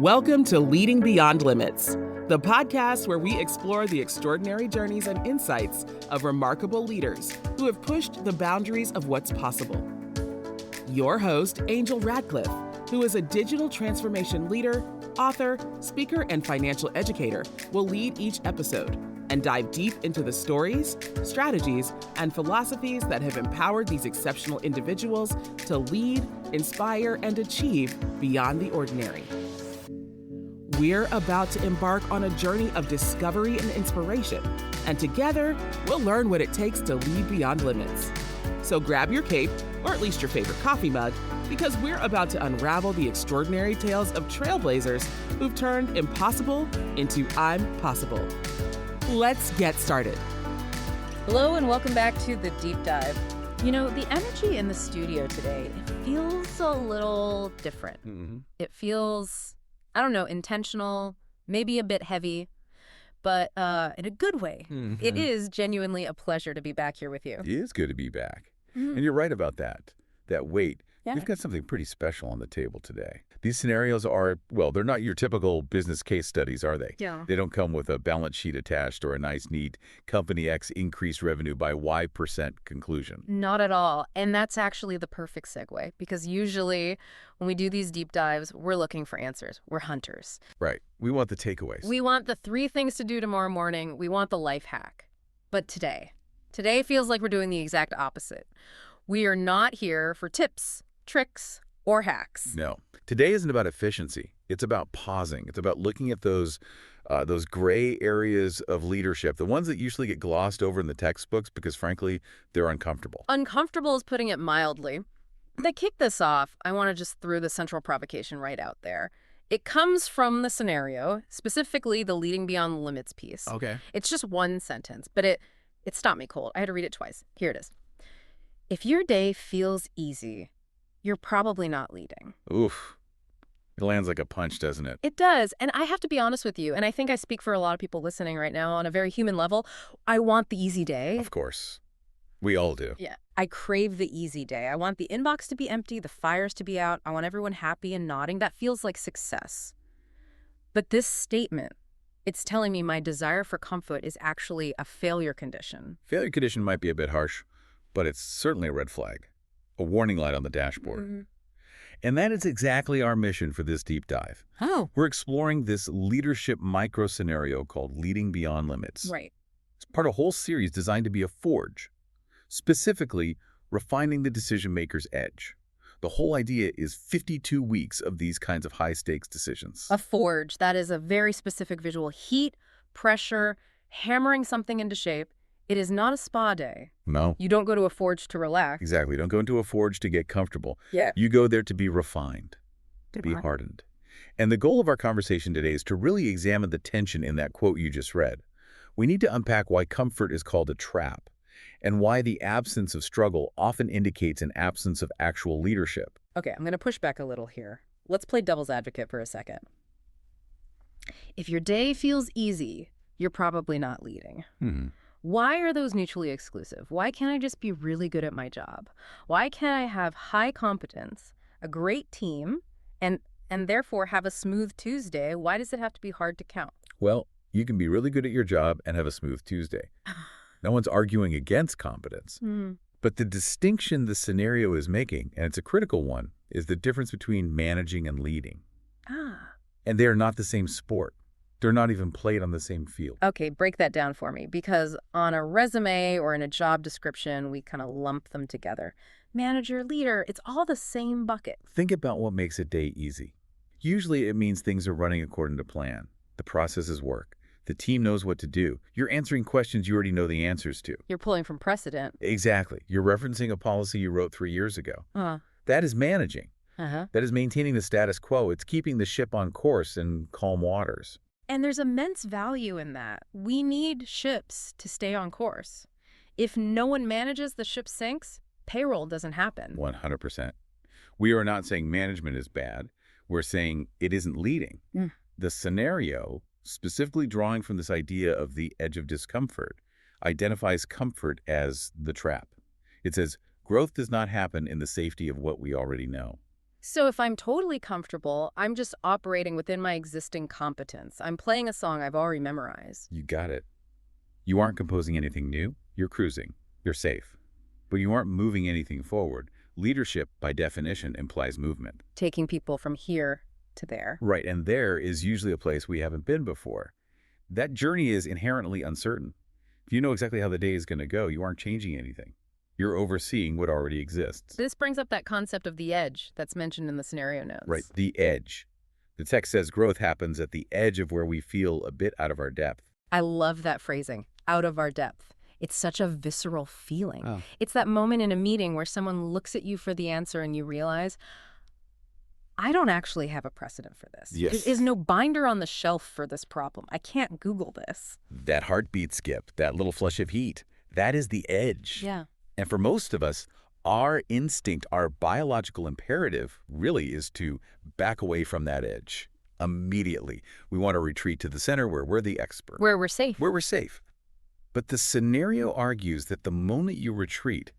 Welcome to Leading Beyond Limits, the podcast where we explore the extraordinary journeys and insights of remarkable leaders who have pushed the boundaries of what's possible. Your host, Angel Radcliffe, who is a digital transformation leader, author, speaker, and financial educator, will lead each episode and dive deep into the stories, strategies, and philosophies that have empowered these exceptional individuals to lead, inspire, and achieve beyond the ordinary. We're about to embark on a journey of discovery and inspiration, and together, we'll learn what it takes to lead beyond limits. So grab your cape, or at least your favorite coffee mug, because we're about to unravel the extraordinary tales of trailblazers who've turned impossible into I'm possible. Let's get started. Hello and welcome back to The Deep Dive. You know, the energy in the studio today, it feels a little different. It feels, I don't know, intentional, maybe a bit heavy, but in a good way. It is genuinely a pleasure to be back here with you. It is good to be back. And you're right about that weight. Yeah. We've got something pretty special on the table today. These scenarios are, well, they're not your typical business case studies, are they? Yeah. They don't come with a balance sheet attached or a nice, neat company X increased revenue by Y% conclusion. Not at all. And that's actually the perfect segue, because usually when we do these deep dives, we're looking for answers. We're hunters. Right. We want the takeaways. We want the 3 things to do tomorrow morning. We want the life hack. But today feels like we're doing the exact opposite. We are not here for tips, tricks, or hacks. No. Today isn't about efficiency. It's about pausing. It's about looking at those gray areas of leadership, the ones that usually get glossed over in the textbooks because, frankly, they're uncomfortable. Uncomfortable is putting it mildly. To kick this off, I want to just throw the central provocation right out there. It comes from the scenario, specifically the Leading Beyond Limits piece. Okay. It's just one sentence, but it stopped me cold. I had to read it twice. Here it is. If your day feels easy, you're probably not leading. Oof. It lands like a punch, doesn't it? It does. And I have to be honest with you, and I think I speak for a lot of people listening right now on a very human level. I want the easy day. Of course. We all do. Yeah. I crave the easy day. I want the inbox to be empty, the fires to be out. I want everyone happy and nodding. That feels like success. But this statement, it's telling me my desire for comfort is actually a failure condition. Failure condition might be a bit harsh, but it's certainly a red flag. A warning light on the dashboard. And that is exactly our mission for this deep dive. Oh. We're exploring this leadership micro scenario called Leading Beyond Limits. Right. It's part of a whole series designed to be a forge, specifically refining the decision-maker's edge. The whole idea is 52 weeks of these kinds of high-stakes decisions. A forge. That is a very specific visual. Heat, pressure, hammering something into shape. It is not a spa day. No. You don't go to a forge to relax. Exactly. Don't go into a forge to get comfortable. Yeah. You go there to be refined, to be hardened. And the goal of our conversation today is to really examine the tension in that quote you just read. We need to unpack why comfort is called a trap and why the absence of struggle often indicates an absence of actual leadership. Okay, I'm going to push back a little here. Let's play devil's advocate for a second. If your day feels easy, you're probably not leading. Why are those mutually exclusive? Why can't I just be really good at my job? Why can't I have high competence, a great team, and therefore have a smooth Tuesday? Why does it have to be hard to count? Well, you can be really good at your job and have a smooth Tuesday. No one's arguing against competence. But the distinction the scenario is making, and it's a critical one, is the difference between managing and leading. And they are not the same sport. They're not even played on the same field. Okay, break that down for me, because on a resume or in a job description, we kind of lump them together. Manager, leader, it's all the same bucket. Think about what makes a day easy. Usually it means things are running according to plan. The processes work. The team knows what to do. You're answering questions you already know the answers to. You're pulling from precedent. Exactly. You're referencing a policy you wrote 3 years ago. That is managing. That is maintaining the status quo. It's keeping the ship on course in calm waters. And there's immense value in that. We need ships to stay on course. If no one manages, the ship sinks, payroll doesn't happen. 100%. We are not saying management is bad. We're saying it isn't leading. The scenario, specifically drawing from this idea of the edge of discomfort, identifies comfort as the trap. It says, growth does not happen in the safety of what we already know. So if I'm totally comfortable, I'm just operating within my existing competence. I'm playing a song I've already memorized. You got it. You aren't composing anything new. You're cruising. You're safe. But you aren't moving anything forward. Leadership, by definition, implies movement. Taking people from here to there. Right, and there is usually a place we haven't been before. That journey is inherently uncertain. If you know exactly how the day is going to go, you aren't changing anything. You're overseeing what already exists. This brings up that concept of the edge that's mentioned in the scenario notes. Right, the edge. The text says growth happens at the edge of where we feel a bit out of our depth. I love that phrasing, out of our depth. It's such a visceral feeling. Oh. It's that moment in a meeting where someone looks at you for the answer and you realize, I don't actually have a precedent for this. Yes. There's no binder on the shelf for this problem. I can't Google this. That heartbeat skip, that little flush of heat, that is the edge. Yeah. And for most of us, our instinct, our biological imperative really is to back away from that edge immediately. We want to retreat to the center where we're the expert. Where we're safe. Where we're safe. But the scenario argues that the moment you retreat,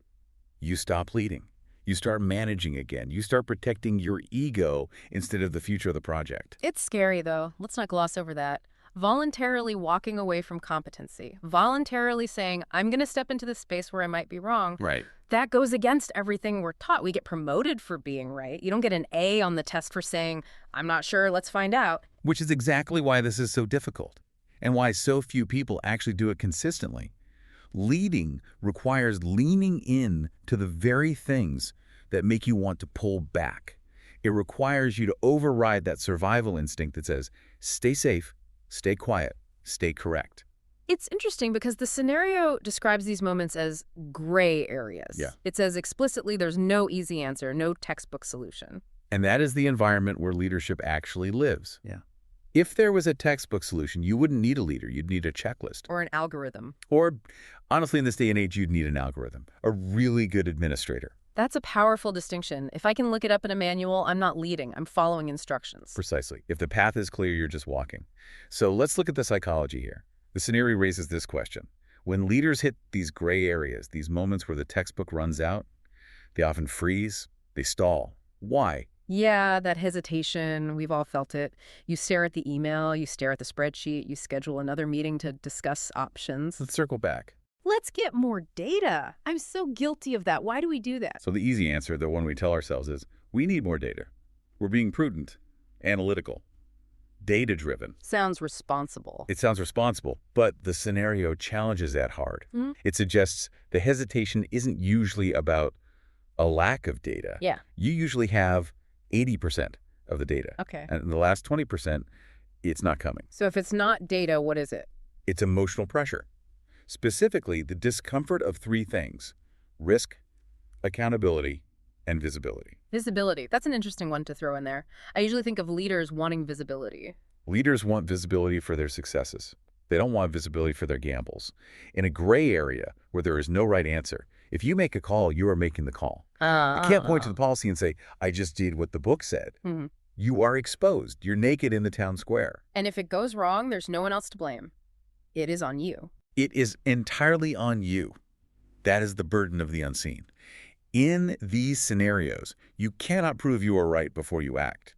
you stop leading. You start managing again. You start protecting your ego instead of the future of the project. It's scary, though. Let's not gloss over that. Voluntarily walking away from competency. Voluntarily saying, I'm going to step into this space where I might be wrong. Right. That goes against everything we're taught. We get promoted for being right. You don't get an A on the test for saying, I'm not sure, let's find out. Which is exactly why this is so difficult and why so few people actually do it consistently. Leading requires leaning in to the very things that make you want to pull back. It requires you to override that survival instinct that says, stay safe, stay quiet, stay correct. It's interesting because the scenario describes these moments as gray areas. Yeah. It says explicitly there's no easy answer, no textbook solution. And that is the environment where leadership actually lives. Yeah. If there was a textbook solution, you wouldn't need a leader. You'd need a checklist. Or an algorithm. Or, honestly, in this day and age, you'd need an algorithm, a really good administrator. That's a powerful distinction. If I can look it up in a manual, I'm not leading. I'm following instructions. Precisely. If the path is clear, you're just walking. So let's look at the psychology here. The scenario raises this question. When leaders hit these gray areas, these moments where the textbook runs out, they often freeze, they stall. Why? Yeah, that hesitation, we've all felt it. You stare at the email, you stare at the spreadsheet, you schedule another meeting to discuss options. Let's circle back. Let's get more data. I'm so guilty of that. Why do we do that? So the easy answer, the one we tell ourselves, is we need more data. We're being prudent, analytical, data-driven. Sounds responsible. It sounds responsible, but the scenario challenges that hard. Mm-hmm. It suggests the hesitation isn't usually about a lack of data. Yeah. You usually have 80% of the data. Okay. And in the last 20%, it's not coming. So if it's not data, what is it? It's emotional pressure. Specifically, the discomfort of three things: risk, accountability, and visibility. Visibility. That's an interesting one to throw in there. I usually think of leaders wanting visibility. Leaders want visibility for their successes. They don't want visibility for their gambles. In a gray area where there is no right answer, if you make a call, you are making the call. You can't point to the policy and say, I just did what the book said. Mm-hmm. You are exposed. You're naked in the town square. And if it goes wrong, there's no one else to blame. It is on you. It is entirely on you. That is the burden of the unseen. In these scenarios, you cannot prove you are right before you act.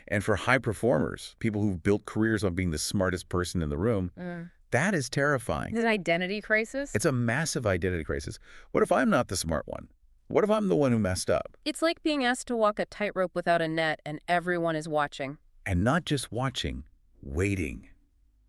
And for high performers, people who've built careers on being the smartest person in the room, that is terrifying. Is it an identity crisis? It's a massive identity crisis. What if I'm not the smart one? What if I'm the one who messed up? It's like being asked to walk a tightrope without a net and everyone is watching. And not just watching, waiting.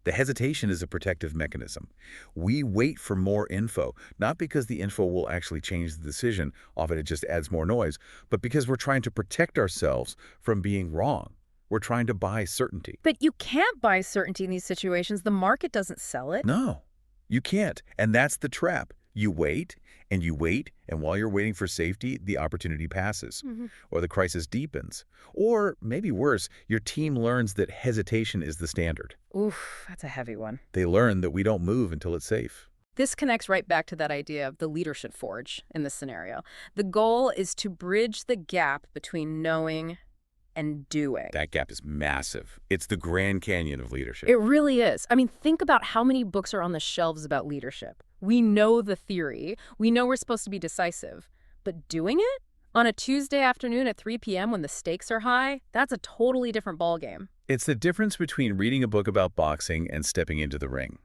The hesitation is a protective mechanism. We wait for more info, not because the info will actually change the decision, often it just adds more noise, but because we're trying to protect ourselves from being wrong. We're trying to buy certainty. But you can't buy certainty in these situations. The market doesn't sell it. No, you can't. And that's the trap. You wait, and while you're waiting for safety, the opportunity passes, or the crisis deepens. Or, maybe worse, your team learns that hesitation is the standard. Oof, that's a heavy one. They learn that we don't move until it's safe. This connects right back to that idea of the leadership forge in this scenario. The goal is to bridge the gap between knowing and doing. That gap is massive. It's the Grand Canyon of leadership. It really is. I mean, think about how many books are on the shelves about leadership. We know the theory. We know we're supposed to be decisive. But doing it? On a Tuesday afternoon at 3 p.m. when the stakes are high, that's a totally different ballgame. It's the difference between reading a book about boxing and stepping into the ring.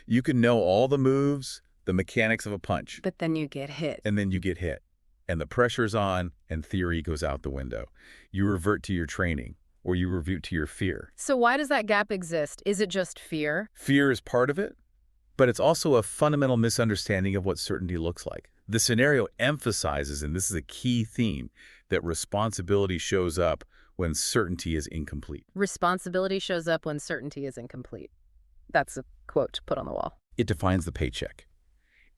You can know all the moves, the mechanics of a punch, But then you get hit. and then you get hit. And the pressure's on, and theory goes out the window. You revert to your training, or you revert to your fear. So why does that gap exist? Is it just fear? Fear is part of it, but it's also a fundamental misunderstanding of what certainty looks like. The scenario emphasizes, and this is a key theme, that responsibility shows up when certainty is incomplete. Responsibility shows up when certainty is incomplete. That's a quote to put on the wall. It defines the paycheck.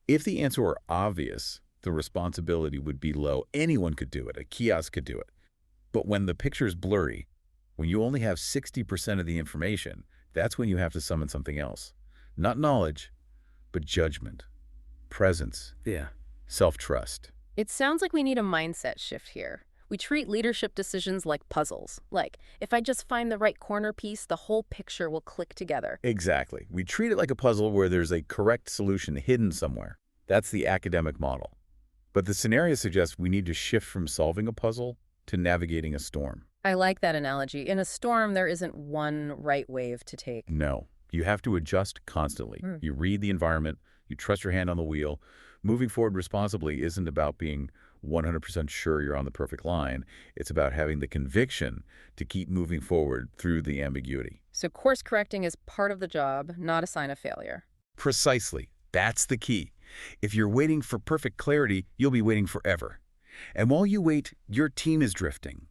If the answer were obvious, the responsibility would be low. Anyone could do it. A kiosk could do it. But when the picture's blurry, when you only have 60% of the information, that's when you have to summon something else. Not knowledge, but judgment, presence, self-trust. It sounds like we need a mindset shift here. We treat leadership decisions like puzzles. Like, if I just find the right corner piece, the whole picture will click together. Exactly. We treat it like a puzzle where there's a correct solution hidden somewhere. That's the academic model. But the scenario suggests we need to shift from solving a puzzle to navigating a storm. I like that analogy. In a storm, there isn't one right wave to take. No, you have to adjust constantly. You read the environment, you trust your hand on the wheel. Moving forward responsibly isn't about being 100% sure you're on the perfect line. It's about having the conviction to keep moving forward through the ambiguity. So course correcting is part of the job, not a sign of failure. Precisely. That's the key. If you're waiting for perfect clarity, you'll be waiting forever. And while you wait, your team is drifting.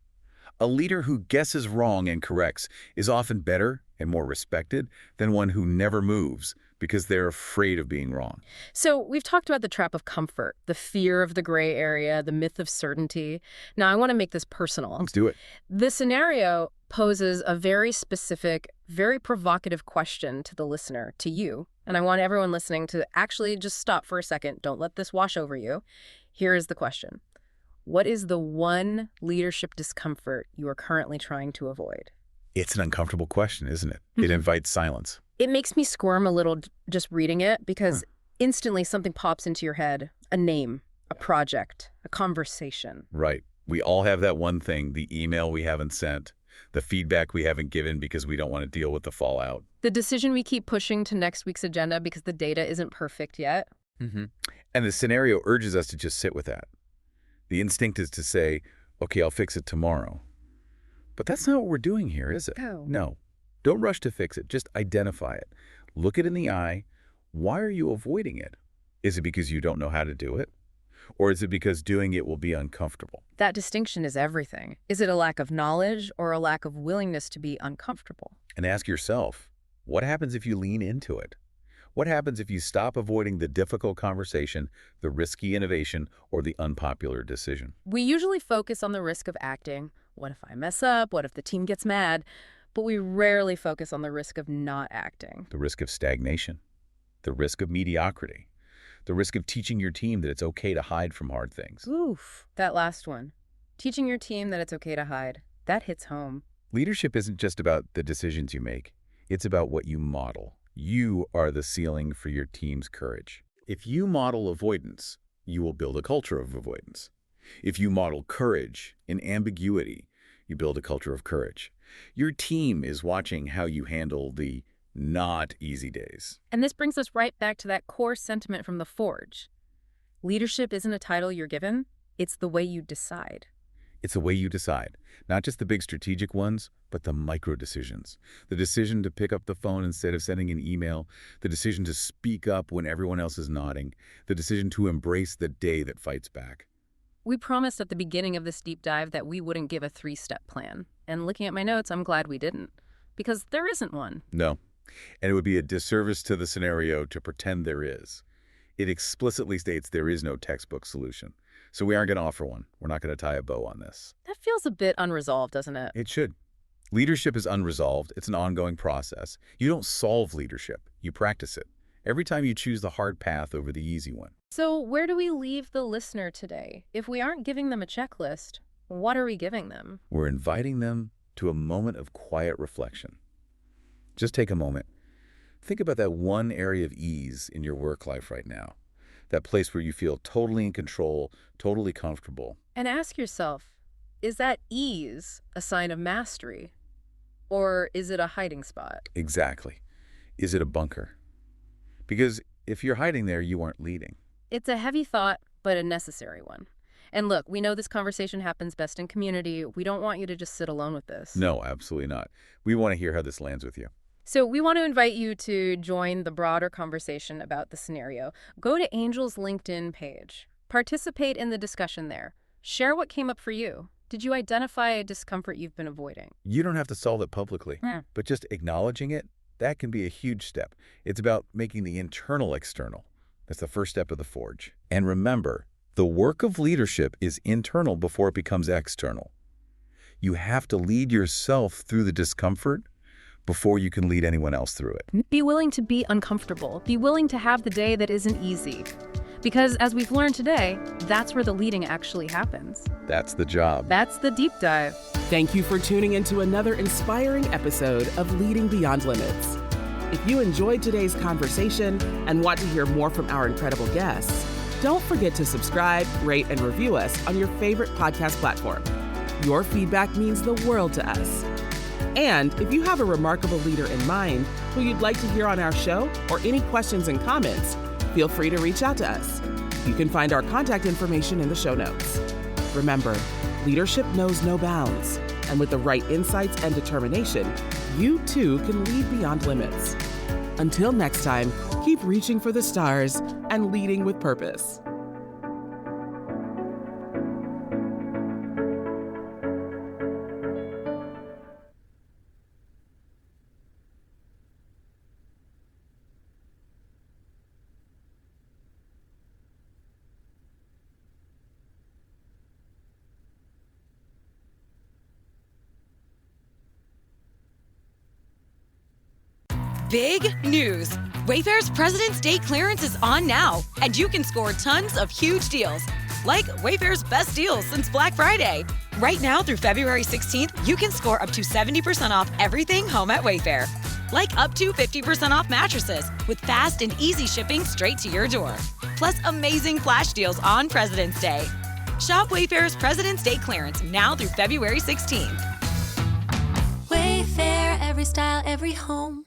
A leader who guesses wrong and corrects is often better and more respected than one who never moves because they're afraid of being wrong. So we've talked about the trap of comfort, the fear of the gray area, the myth of certainty. Now I want to make this personal. Let's do it. The scenario poses a very specific, very provocative question to the listener, to you. And I want everyone listening to actually just stop for a second. Don't let this wash over you. Here is the question. What is the one leadership discomfort you are currently trying to avoid? It's an uncomfortable question, isn't it? It invites silence. It makes me squirm a little just reading it because instantly something pops into your head. A name, a project, a conversation. Right. We all have that one thing, the email we haven't sent, the feedback we haven't given because we don't want to deal with the fallout. The decision we keep pushing to next week's agenda because the data isn't perfect yet. And the scenario urges us to just sit with that. The instinct is to say, okay, I'll fix it tomorrow. But that's not what we're doing here, is it? Oh. No. Don't rush to fix it. Just identify it. Look it in the eye. Why are you avoiding it? Is it because you don't know how to do it? Or is it because doing it will be uncomfortable? That distinction is everything. Is it a lack of knowledge or a lack of willingness to be uncomfortable? And ask yourself, what happens if you lean into it? What happens if you stop avoiding the difficult conversation, the risky innovation, or the unpopular decision? We usually focus on the risk of acting. What if I mess up? What if the team gets mad? But we rarely focus on the risk of not acting. The risk of stagnation, the risk of mediocrity, the risk of teaching your team that it's okay to hide from hard things. Oof, that last one. Teaching your team that it's okay to hide. That hits home. Leadership isn't just about the decisions you make. It's about what you model. You are the ceiling for your team's courage. If you model avoidance, you will build a culture of avoidance. If you model courage in ambiguity, you build a culture of courage. Your team is watching how you handle the not easy days. And this brings us right back to that core sentiment from The Forge. Leadership isn't a title you're given, it's the way you decide. It's the way you decide, not just the big strategic ones, but the micro decisions. The decision to pick up the phone instead of sending an email, the decision to speak up when everyone else is nodding, the decision to embrace the day that fights back. We promised at the beginning of this deep dive that we wouldn't give a 3-step plan. And looking at my notes, I'm glad we didn't. Because there isn't one. No. And it would be a disservice to the scenario to pretend there is. It explicitly states there is no textbook solution. So we aren't going to offer one. We're not going to tie a bow on this. That feels a bit unresolved, doesn't it? It should. Leadership is unresolved. It's an ongoing process. You don't solve leadership. You practice it. Every time you choose the hard path over the easy one. So where do we leave the listener today? If we aren't giving them a checklist, what are we giving them? We're inviting them to a moment of quiet reflection. Just take a moment. Think about that one area of ease in your work life right now. that place where you feel totally in control, totally comfortable. And ask yourself, is that ease a sign of mastery? Or is it a hiding spot? Exactly. Is it a bunker? Because if you're hiding there, you aren't leading. It's a heavy thought, but a necessary one. And look, we know this conversation happens best in community. We don't want you to just sit alone with this. No, absolutely not. We want to hear how this lands with you. So we want to invite you to join the broader conversation about the scenario. Go to Angel's LinkedIn page. Participate in the discussion there. Share what came up for you. Did you identify a discomfort you've been avoiding? You don't have to solve it publicly, but just acknowledging it, that can be a huge step. It's about making the internal external. That's the first step of the forge. And remember, the work of leadership is internal before it becomes external. You have to lead yourself through the discomfort before you can lead anyone else through it. Be willing to be uncomfortable. Be willing to have the day that isn't easy. Because as we've learned today, that's where the leading actually happens. That's the job. That's the deep dive. Thank you for tuning into another inspiring episode of Leading Beyond Limits. If you enjoyed today's conversation and want to hear more from our incredible guests, don't forget to subscribe, rate, and review us on your favorite podcast platform. Your feedback means the world to us. And if you have a remarkable leader in mind who you'd like to hear on our show or any questions and comments, feel free to reach out to us. You can find our contact information in the show notes. Remember, leadership knows no bounds, and with the right insights and determination, you too can lead beyond limits. Until next time, keep reaching for the stars and leading with purpose. Big news! Wayfair's President's Day clearance is on now, and you can score tons of huge deals. Like Wayfair's best deals since Black Friday. Right now through February 16th, you can score up to 70% off everything home at Wayfair. Like up to 50% off mattresses with fast and easy shipping straight to your door. Plus amazing flash deals on President's Day. Shop Wayfair's President's Day clearance now through February 16th. Wayfair, every style, every home.